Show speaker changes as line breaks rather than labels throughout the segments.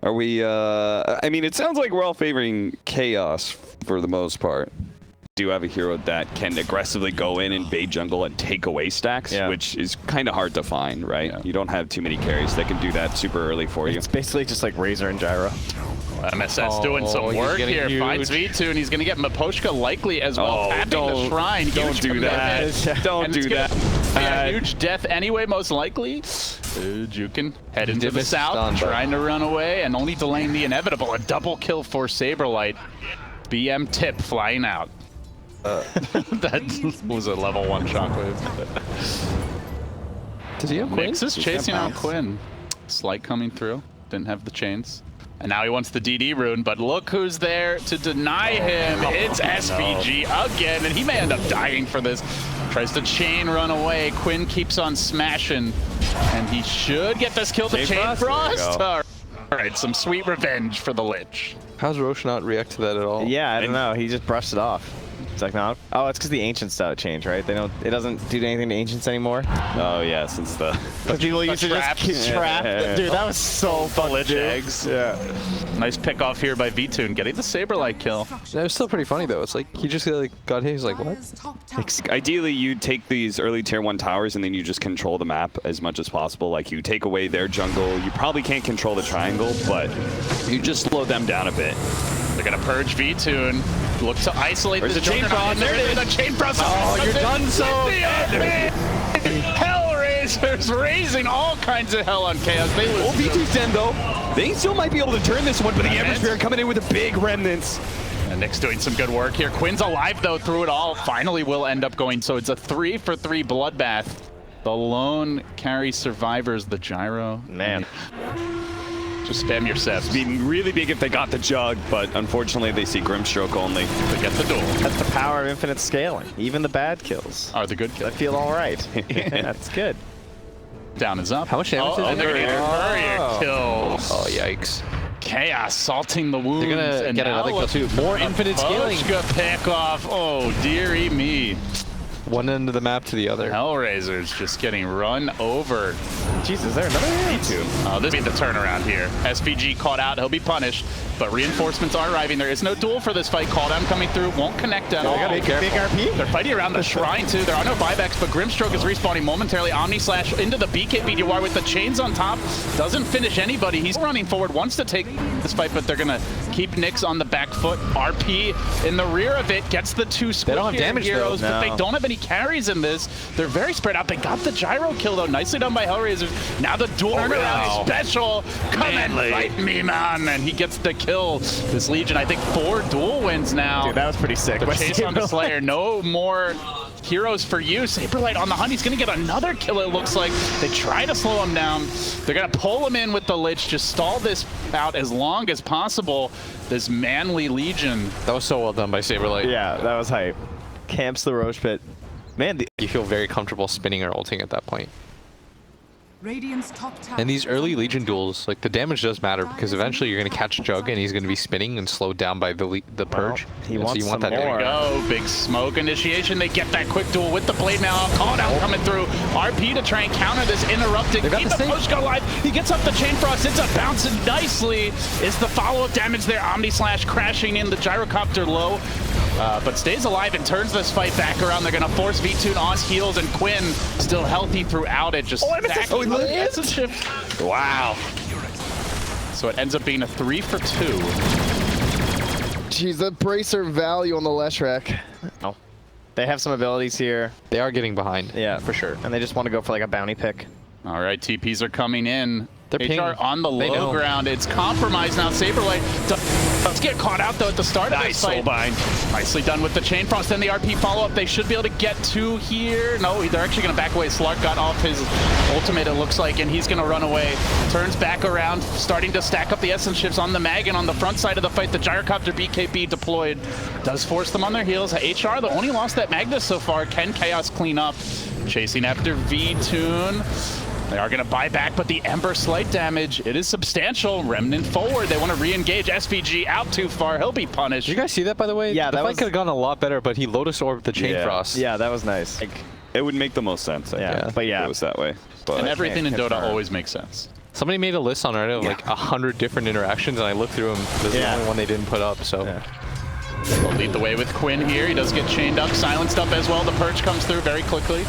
Are we, I mean, it sounds like we're all favoring Chaos for the most part. Do have a hero that can aggressively go in, invade jungle, and take away stacks, which is kind of hard to find, right? Yeah. You don't have too many carries that can do that super early for you.
It's basically just like Razor and Gyro.
MSS doing some work here. Huge. Finds V2, and he's going to get Maposhka likely as well. Tapping the shrine.
Don't do that. Don't do that.
A huge death anyway, most likely. Jukin head into the south, trying to run away, and only delaying the inevitable. A double kill for Saberlight. BM tip flying out. That was a level 1 shockwave.
Does he have Quinn?
Mix is chasing out Quinn. Slight coming through. Didn't have the chains. And now he wants the DD rune, but look who's there to deny him. It's SVG again, and he may end up dying for this. Tries to chain run away. Quinn keeps on smashing, and he should get this kill. The chain frost. All right, some sweet revenge for the Lich.
How's Roche not react to that at all?
Yeah, I don't know. He just brushed it off. It's like, no. Oh, it's because the Ancients changed, right? They don't. It doesn't do anything to Ancients anymore.
Oh yeah, since the
people used to just trap. Dude, that was so fun.
Lich eggs.
Yeah.
Nice pick off here by V2 and getting the Saberlight kill.
That was still pretty funny though. It's like he just got hit. He's like, what?
Ideally, you take these early tier 1 towers and then you just control the map as much as possible. Like you take away their jungle. You probably can't control the triangle, but you just slow them down a bit.
They're gonna purge V2 and look to isolate the
chain frost.
There it is. The chain frost.
Oh, you're done so.
HellRaisers raising all kinds of hell on Chaos. They lose.
V2's dead though. They still might be able to turn this one, but the Ember Spirit coming in with the big remnants.
And Nick's doing some good work here. Quinn's alive though through it all. Finally will end up going. So it's a 3-for-3 bloodbath. The lone carry survivors the gyro.
Man.
Just spam your Sebs.
It'd be really big if they got the jug, but unfortunately they see Grimstroke only.
They get the duel.
That's the power of infinite scaling. Even the bad kills
are the good kills.
I feel all right. That's good.
Down is up.
How much damage is
they're gonna get a kill.
Oh, yikes.
Chaos salting the wounds.
They're gonna get another kill too. More infinite scaling.
Pick off. Oh, dearie me.
One end of the map to the other.
HellRaisers just getting run over.
Jesus, is there another
V2? Oh, this will be the turnaround here. SVG caught out. He'll be punished. But reinforcements are arriving. There is no duel for this fight. Call down coming through. Won't connect at all.
Big RP.
They're fighting around the shrine too. There are no buybacks, but Grimstroke is respawning momentarily. Omni Slash into the BKB with the chains on top. Doesn't finish anybody. He's running forward. Wants to take this fight, but they're going to keep Nyx on the back foot. RP in the rear of it. Gets the 2
They don't have damage
heroes,
though.
but they don't have any carries in this. They're very spread out. They got the gyro kill though. Nicely done by HellRaisers. Now the duel turnaround special. Come and fight me, man. And he gets the kill. This Legion, I think 4 duel wins now.
Dude, that was pretty sick.
The chase on the Slayer. No more heroes for you. Saberlight on the hunt. He's going to get another kill, it looks like. They try to slow him down. They're going to pull him in with the Lich. Just stall this out as long as possible. This manly Legion.
That was so well done by Saberlight.
Yeah, that was hype. Camps the Roche pit. Man,
you feel very comfortable spinning or ulting at that point.
Radiant's top tower.
And these early Legion duels, like the damage does matter because eventually you're going to catch Jug and he's going to be spinning and slowed down by the purge.
He wants
so you want that
There we go. Big smoke initiation. They get that quick duel with the blade now. Call down coming through. RP to try and counter this interrupting. Keep the push go alive. He gets up the chain frost. It's a bouncing nicely. Is the follow-up damage there? Omni Slash crashing in. The gyrocopter low. But stays alive and turns this fight back around. They're going to force V2 on his heels, and Quinn still healthy throughout it. Just
Wow.
So it ends up being a 3-for-2.
Jeez, that bracer value on the Leshrac.
Oh. They have some abilities here.
They are getting behind.
Yeah, for sure. And they just want to go for like a bounty pick.
All right, TPs are coming in.
They're
HR on the low ground. It's compromised now. Saberlight does get caught out though at the start of this fight. Nicely done with the chain frost and the RP follow-up. They should be able to get 2 here. No, they're actually going to back away. Slark got off his ultimate, it looks like, and he's going to run away. Turns back around, starting to stack up the essence ships on the mag, and on the front side of the fight, the gyrocopter BKB deployed. Does force them on their heels. HR, the only lost that Magnus so far. Can Chaos clean up? Chasing after V-Tune. They are going to buy back, but the Ember slight damage, it is substantial. Remnant forward. They want to re-engage. SVG out too far. He'll be punished.
Did you guys see that, by the way?
Yeah,
the fight could have gone a lot better, but he Lotus Orbed the Chain Frost.
Yeah, that was nice.
It would make the most sense, I think,
but yeah.
if it was that way. But
and everything in Dota always makes sense.
Somebody made a list on Reddit of like 100 different interactions, and I looked through them. This is the only one they didn't put up, so.
They'll lead the way with Quinn here. He does get chained up, silenced up as well. The perch comes through very quickly,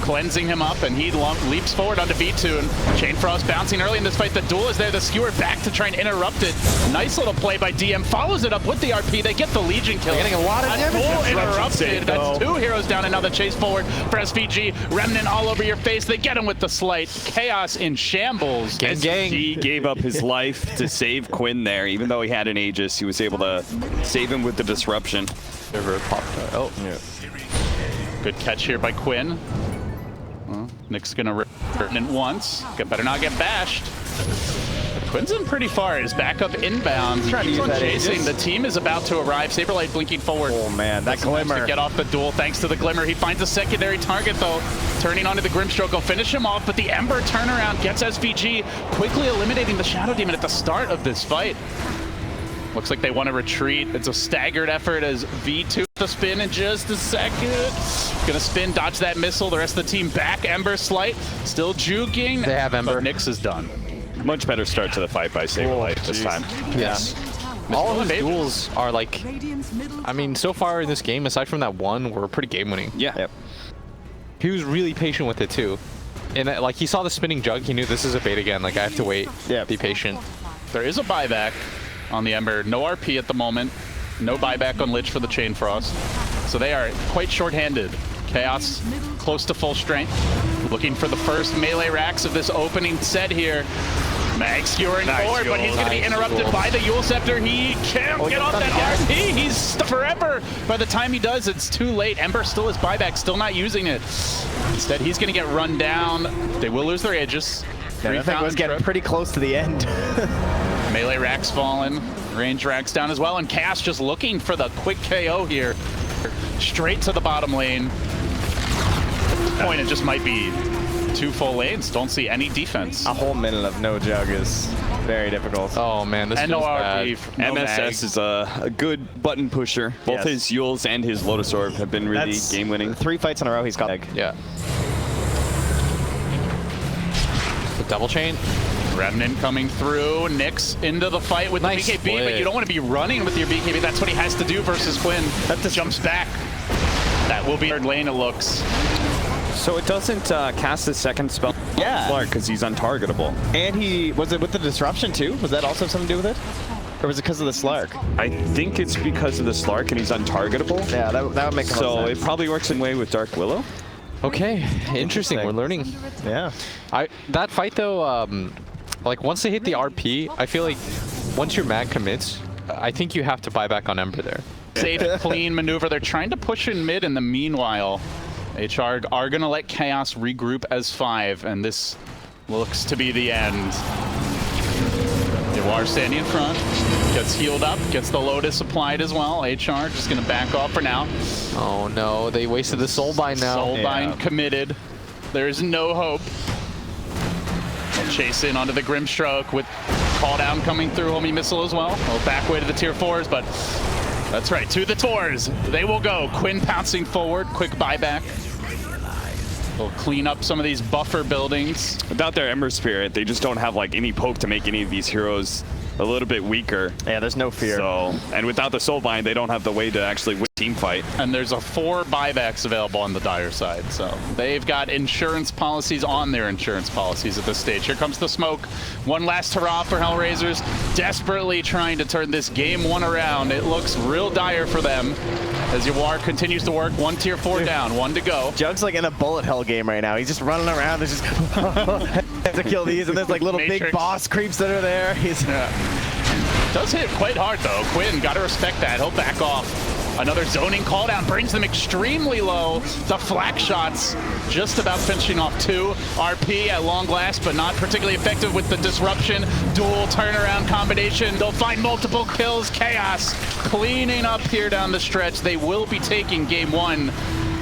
cleansing him up, and he leaps forward onto V2. And Chain Frost bouncing early in this fight. The duel is there. The skewer back to try and interrupt it. Nice little play by DM. Follows it up with the RP. They get the Legion kill.
They're getting a lot of damage.
Duel interrupted. That's 2 heroes down. Another chase forward for SVG. Remnant all over your face. They get him with the slight. Chaos in shambles.
He gave up his life to save Quinn there. Even though he had an Aegis, he was able to save him with the disruption.
Never popped out. Oh, yeah.
Good catch here by Quinn. Well, Nick's gonna rip it once. Better not get bashed. Quinn's in pretty far. He's back up inbound. He's on chasing. The team is about to arrive. Saberlight blinking forward.
Oh man, that glimmer.
To get off the duel thanks to the glimmer. He finds a secondary target though. Turning onto the Grimstroke. He'll finish him off, but the Ember turnaround gets SVG, quickly eliminating the Shadow Demon at the start of this fight. Looks like they want to retreat. It's a staggered effort as V2 to spin in just a second. Gonna spin, dodge that missile. The rest of the team back. Ember slight, still juking.
They have Ember.
But Nyx is done.
Much better start to the fight by Saberlight this time.
Yes. All of his duels are like, I mean, so far in this game, aside from that one, were pretty game winning.
Yeah.
Yep.
He was really patient with it too. And like he saw the spinning jug, he knew this is a bait again. Like I have to wait, be patient.
There is a buyback on the Ember. No RP at the moment. No buyback on Lich for the Chain Frost. So they are quite short-handed. Chaos close to full strength. Looking for the first melee racks of this opening set here. Mag skewering forward, but he's going to be interrupted by the Yule Scepter. He can't get off that RP. He's stuck forever. By the time he does, it's too late. Ember still has buyback, still not using it. Instead, he's going to get run down. They will lose their Aegis.
I think it was getting pretty close to the end.
Melee racks fallen, range racks down as well, and Chaos just looking for the quick KO here. Straight to the bottom lane. At this point, it just might be 2 full lanes. Don't see any defense.
A whole minute of no jug is very difficult.
Oh man, this feels bad.
MSS is a good button pusher. Both his Yules and his Lotus Orb have been really game winning.
3 fights in a row he's got.
Yeah. The double chain.
Remnant coming through. Nyx into the fight with the BKB, but you don't want to be running with your BKB. That's what he has to do versus Quinn. That just jumps back. That will be third lane, it looks.
So it doesn't cast his second spell.
Yeah.
Slark, because he's untargetable.
And he, was it with the disruption too? Was that also something to do with it? Or was it because of the Slark?
I think it's because of the Slark and he's untargetable.
Yeah, that would make sense.
So it probably works in way with Dark Willow.
Okay, interesting. We're learning.
Yeah.
That fight though, like once they hit the RP, I feel like once your mag commits, I think you have to buy back on Ember there.
Safe, clean maneuver. They're trying to push in mid in the meanwhile. HR are going to let Chaos regroup as 5, and this looks to be the end. Dewar standing in front, gets healed up, gets the Lotus applied as well. HR just going to back off for now.
Oh no, they wasted the Soulbind now.
Soulbind committed. There's no hope. They'll chase in onto the Grimstroke with call down coming through, homie missile as well. They'll back way to the tier 4s, but that's right, to the 4s. They will go. Quinn pouncing forward, quick buyback. They'll clean up some of these buffer buildings.
Without their Ember Spirit, they just don't have like any poke to make any of these heroes a little bit weaker.
Yeah, there's no fear.
So, and without the Soulbind, they don't have the way to actually win team fight.
And there's 4 buybacks available on the Dire side. So they've got insurance policies on their insurance policies at this stage. Here comes the smoke. One last hurrah for HellRaisers. Desperately trying to turn this game 1 around. It looks real dire for them as Yawar continues to work. 1 tier 4 down, 1 to go.
Jug's like in a bullet hell game right now. He's just running around. There's just to kill these, and there's like little big boss creeps that are there.
Does hit quite hard though. Quinn, gotta respect that. He'll back off. Another zoning call down brings them extremely low. The flak shots just about finishing off 2. RP at long last, but not particularly effective with the disruption. Dual turnaround combination. They'll find multiple kills. Chaos cleaning up here down the stretch. They will be taking game 1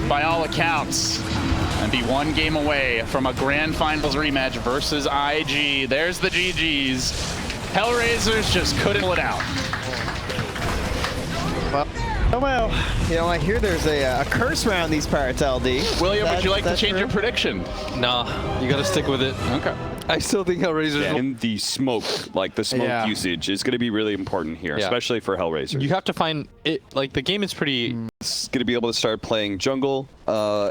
by all accounts and be 1 game away from a grand finals rematch versus IG. There's the GGs. HellRaisers just couldn't pull it out.
Well, you know, I hear there's a curse around these parts, LD.
William, would you like to change your prediction?
Nah, you gotta stick with it.
Okay.
I still think HellRaisers.
And the smoke, like the smoke usage, is going to be really important here, especially for HellRaisers.
You have to find it. Like the game is pretty.
It's going to be able to start playing jungle. I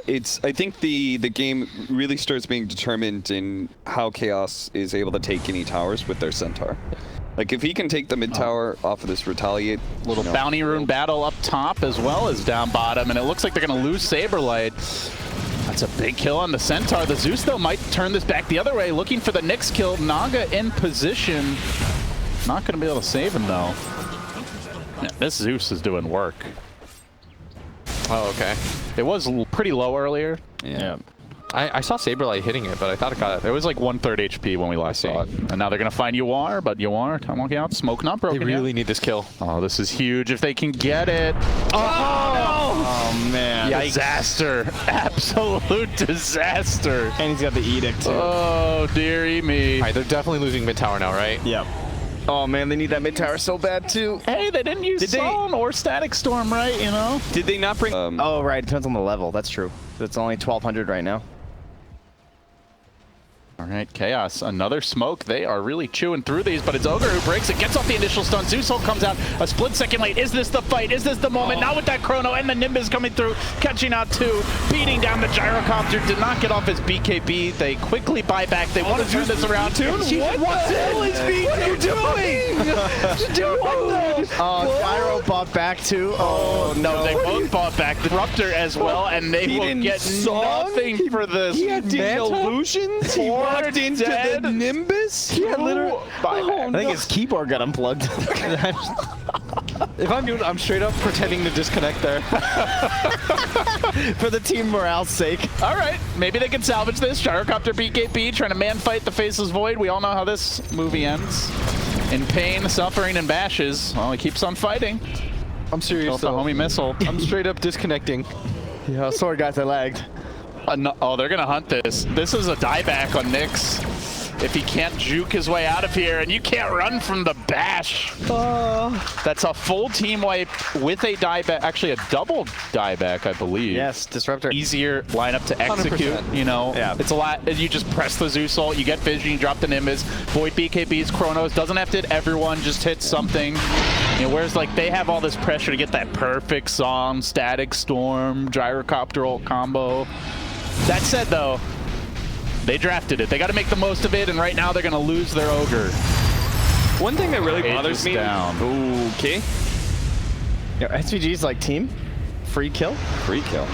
think the game really starts being determined in how Chaos is able to take any towers with their Centaur. Like if he can take the mid tower off of this retaliate,
little bounty rune battle up top as well as down bottom, and it looks like they're going to lose Saberlight. That's a big kill on the Centaur. The Zeus, though, might turn this back the other way, looking for the Nyx kill. Naga in position. Not going to be able to save him, though. Yeah, this Zeus is doing work.
Oh, okay.
It was pretty low earlier.
Yeah.
I saw Saberlight hitting it, but I thought it got.
It was like 1/3 HP when we last saw it. And now they're going to find UR, but UR, time walking out, smoke not broken.
They really
yet.
need this kill.
Oh, this is huge if they can get it.
Oh, man.
Yikes. Disaster. Absolute disaster.
And he's got the edict, too.
Oh, dearie me.
All right, they're definitely losing mid tower now, right?
Yep. Oh, man, they need that mid tower so bad, too.
Hey, they didn't use Zone or Static Storm, right? You know?
Did they not bring...
oh, right. It depends on the level. That's true. It's only 1,200 right now.
All right, Chaos, another smoke. They are really chewing through these, but it's Ogre who breaks it, gets off the initial stun. Zeus ult comes out a split second late. Is this the fight? Is this the moment? Not with that Chrono and the Nimbus coming through, catching out two, beating down the Gyrocopter. Did not get off his BKB. They quickly buy back. They want to turn this around. What the hell is BK doing?
Oh, Gyro bought back too. Oh,
no, they both bought back. The Disruptor as well, and they will get nothing for this.
He had illusions. He walked into the Nimbus.
He had literally. I think his keyboard got unplugged.
If I'm doing, I'm straight up pretending to disconnect there.
For the team morale's sake.
All right, maybe they can salvage this. Gyrocopter BKB trying to man fight the Faceless Void. We all know how this movie ends. In pain, suffering, and bashes. Well, he keeps on fighting.
I'm serious.
The homie missile.
I'm straight up disconnecting.
Yeah, sorry guys, I lagged.
No, oh, they're gonna hunt this. This is a dieback on Nyx. If he can't juke his way out of here, and you can't run from the bash. That's a full team wipe with a dieback, actually a double dieback, I believe.
Yes, Disruptor.
Easier lineup to execute,
100%.
you know.
Yeah.
It's a lot, you just press the Zeus ult, you get vision, you drop the Nimbus, Void BKBs, Chronos, doesn't have to hit everyone, just hit something. You know, whereas like they have all this pressure to get that perfect song, Static Storm, Gyrocopter ult combo. That said though, they drafted it. They got to make the most of it, and right now they're going to lose their Ogre.
One thing that really bothers me...
down.
Okay.
Yeah, SVG's like team. Free kill.
Free kill.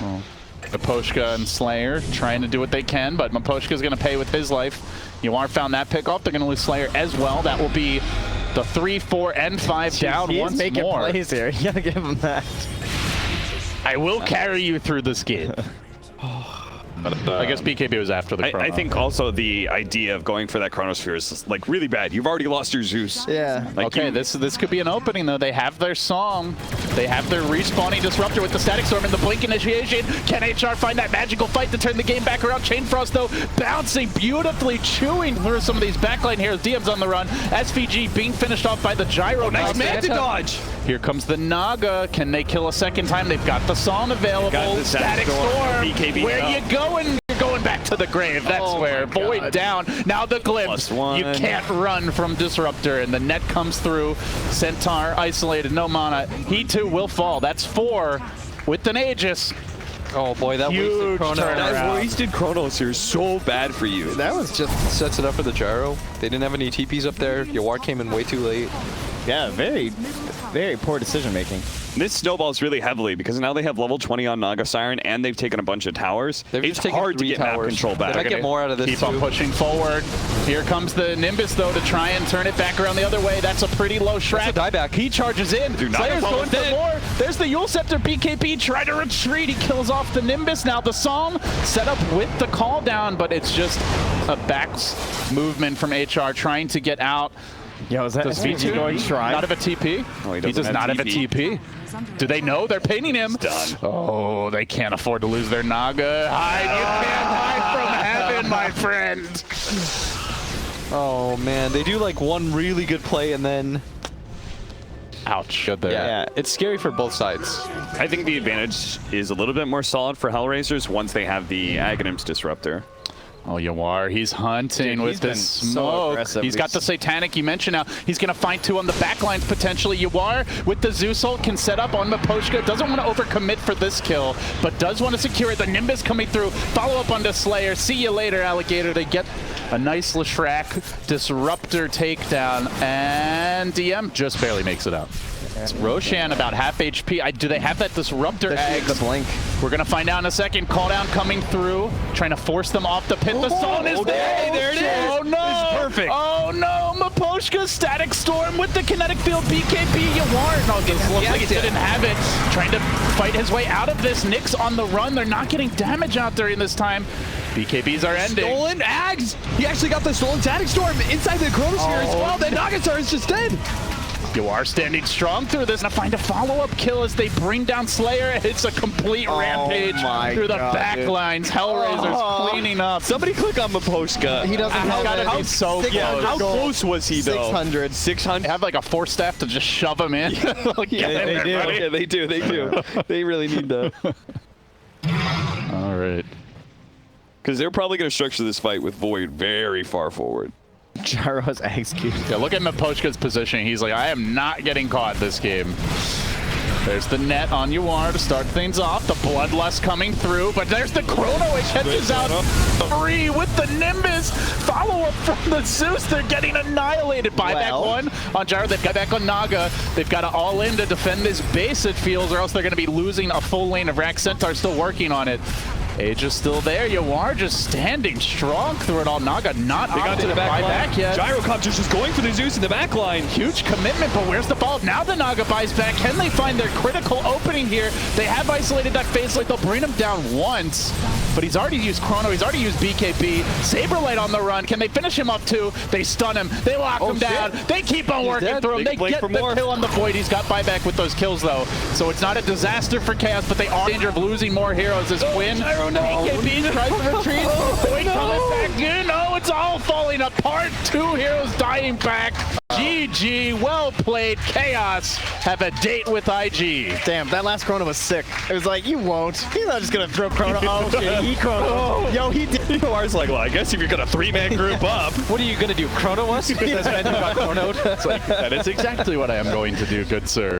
Well, Maposhka and Slayer trying to do what they can, but Maposhka's going to pay with his life. UR found that pick off. They're going to lose Slayer as well. That will be the 3, 4, and 5 down
he
once
is making
more.
Plays here. You got to give him that.
I will carry you through this game. I guess BKB was after the Chrono.
I think also the idea of going for that Chronosphere is like really bad. You've already lost your Zeus.
Yeah.
Like
okay, this could be an opening though. They have their song. They have their respawning Disruptor with the Static Storm and the Blink initiation. Can HR find that magical fight to turn the game back around? Chain Frost though bouncing beautifully, chewing through some of these backline heroes. DM's on the run. SVG being finished off by the Gyro.
Nice Manta dodge.
Here comes the Naga. Can they kill a second time? They've got the song available.
Got the
Static Storm.
BKB
Where you going? You're going back to the grave. That's where. Void down. Now the glimpse.
+1.
You can't run from Disruptor, and the net comes through. Centaur isolated, no mana. He too will fall. That's 4 with the Aegis.
Oh boy, that
Huge
wasted Chrono.
turnaround.
That wasted Chronos here is so bad for you.
That was just...
Sets it up for the Gyro. They didn't have any TPs up there. Yawar came in way too late.
Yeah, very, very poor decision making.
This snowballs really heavily because now they have level 20 on Naga Siren and they've taken a bunch of towers.
They've
It's
just taken
hard to
3
get map
towers.
control back.
They might get more out of this
Keep on
too.
pushing forward. Here comes the Nimbus, though, to try and turn it back around the other way. That's a pretty low Shrek.
That's a dieback.
He charges in.
Dude,
Slayer's
Naga
going for more. There's the Yule Scepter BKB. Try to retreat. He kills off the Nimbus. Now the Psalm set up with the call down, but it's just a back movement from HR trying to get out.
Yo, is that
Does
SVG going Shrine?
Not have a TP.
Oh,
he does not have a TP. Do they know they're painting him?
Done.
Oh, they can't afford to lose their Naga. Hide, you can't hide from heaven, my friend.
Oh man, they do like one really good play and then...
Ouch. Good there.
Yeah, it's scary for both sides.
I think the advantage is a little bit more solid for HellRaisers once they have the Aghanim's Disruptor.
Oh, Yawar, he's hunting with this smoke. He's got the Satanic you mentioned now. He's going to find 2 on the backlines potentially. Yawar with the Zeus ult can set up on Miposhka. Doesn't want to overcommit for this kill, but does want to secure it. The Nimbus coming through. Follow up on the Slayer. See you later, Alligator. They get a nice Leshrac Disruptor takedown, and DM just barely makes it out. It's Roshan about half HP. Do they have that Disruptor egg?
The blink.
We're going to find out in a second. Call down coming through, trying to force them off the pit. The zone is there.
Hey, there it is.
Oh, no.
This is perfect.
Oh, no. Miposhka, Static Storm with the Kinetic Field. BKB, Yawar. No, this looks like he didn't have it. Trying to fight his way out of this. Nyx on the run. They're not getting damage out there in this time. BKBs are ending.
Stolen Ags! He actually got the stolen Static Storm inside the Chronosphere as well. Then Nagatar is just dead.
Yawar standing strong through this, and to find a follow-up kill as they bring down Slayer. It's a complete rampage through the back lines. HellRaisers cleaning up.
Somebody click on Miposhka.
He doesn't have it.
He's so close.
How close was he though?
600.
600.
They have like a force staff to just shove him in.
Yeah, they do. They really need that.
All right.
Because they're probably going to structure this fight with Void very far forward.
Gyro's executed.
Yeah, look at Miposhka's position. He's like, I am not getting caught this game. There's the net on Yawar to start things off. The Bloodlust coming through, but there's the Chrono. It catches out 3 with the Nimbus. Follow-up from the Zeus. They're getting annihilated. Buyback 1 on Gyro. They've got back on Naga. They've got to all in to defend this base, it feels, or else they're going to be losing a full lane of Rack Centaur. Still working on it. Age is still there. Yawar just standing strong through it all. Naga not opted to buy back yet.
Gyrocopter's just going for the Zeus in the back line.
Huge commitment, but where's the follow-up? Now the Naga buys back. Can they find their critical opening here? They have isolated that phase like they'll bring him down once, but he's already used Chrono. He's already used BKB. Saberlight on the run. Can they finish him up too? They stun him. They lock him down. They keep on working through him. They get the kill on the Void. He's got buyback with those kills though, so it's not a disaster for Chaos, but they are in danger of losing more heroes as Quinn. BKB tries to retreat. Void coming back in. Oh, it's all falling apart. 2 heroes dying back. GG, well played. Chaos have a date with IG.
Damn, that last Chrono was sick. It was like, you won't. He's not just gonna throw Chrono. Oh, shit, he Chrono. Yo, he did.
Yawar's like, well, I guess if you're gonna 3-man group up.
What are you gonna do? Chrono us? Because men who got chronoed?
It's like, that is exactly what I am going to do, good sir.